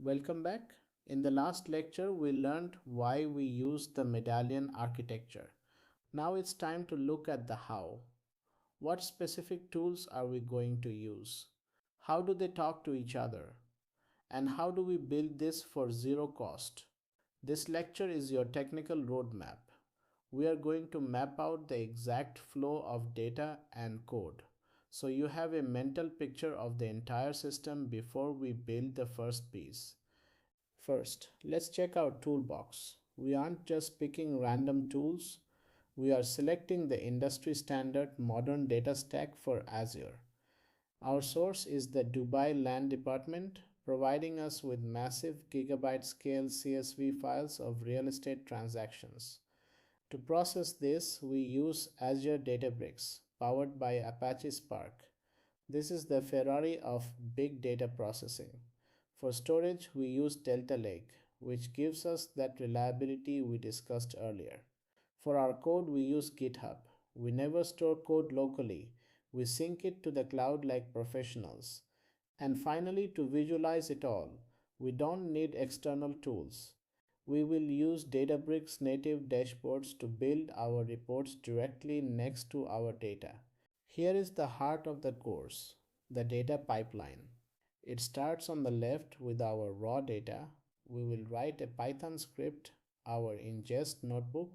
Welcome back. In the last lecture, we learned why we use the medallion architecture. Now it's time to look at the how. What specific tools are we going to use? How do they talk to each other? And how do we build this for zero cost? This lecture is your technical roadmap. We are going to map out the exact flow of data and code, so you have a mental picture of the entire system before we build the first piece. First, let's check our toolbox. We aren't just picking random tools, we are selecting the industry standard modern data stack for Azure. Our source is the Dubai Land Department, providing us with massive gigabyte scale CSV files of real estate transactions. To process this, we use Azure Databricks, powered by Apache Spark. This is the Ferrari of big data processing. For storage, we use Delta Lake, which gives us that reliability we discussed earlier. For our code, we use GitHub. We never store code locally. We sync it to the cloud like professionals. And finally, to visualize it all, we don't need external tools. We will use Databricks native dashboards to build our reports directly next to our data. Here is the heart of the course, the data pipeline. It starts on the left with our raw data. We will write a Python script, our ingest notebook,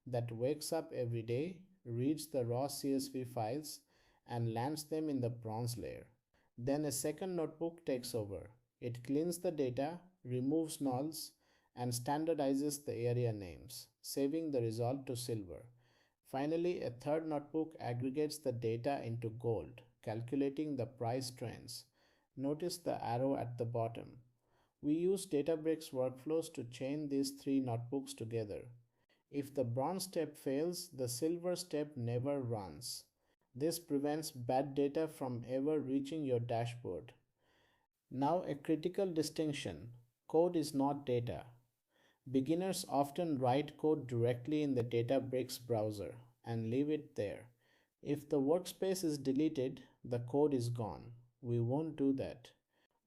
that wakes up every day, reads the raw CSV files, and lands them in the bronze layer. Then a second notebook takes over. It cleans the data, removes nulls, and standardizes the area names, saving the result to silver. Finally, a third notebook aggregates the data into gold, calculating the price trends. Notice the arrow at the bottom. We use Databricks workflows to chain these three notebooks together. If the bronze step fails, the silver step never runs. This prevents bad data from ever reaching your dashboard. Now, a critical distinction: code is not data. Beginners often write code directly in the Databricks browser and leave it there. If the workspace is deleted, the code is gone. We won't do that.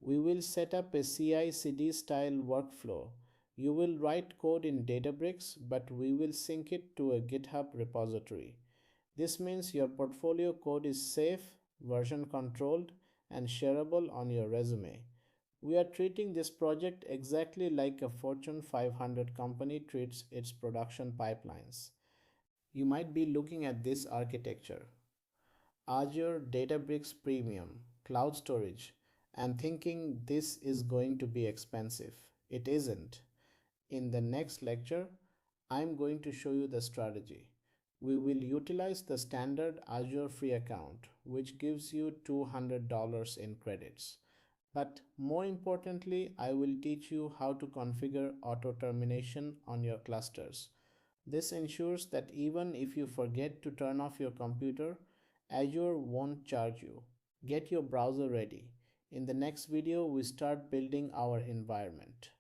We will set up a CI/CD style workflow. You will write code in Databricks, but we will sync it to a GitHub repository. This means your portfolio code is safe, version controlled, and shareable on your resume. We are treating this project exactly like a Fortune 500 company treats its production pipelines. You might be looking at this architecture: Azure Databricks Premium, cloud storage, and thinking this is going to be expensive. It isn't. In the next lecture, I'm going to show you the strategy. We will utilize the standard Azure free account, which gives you $200 in credits. But more importantly, I will teach you how to configure auto termination on your clusters. This ensures that even if you forget to turn off your computer, Azure won't charge you. Get your browser ready. In the next video, we start building our environment.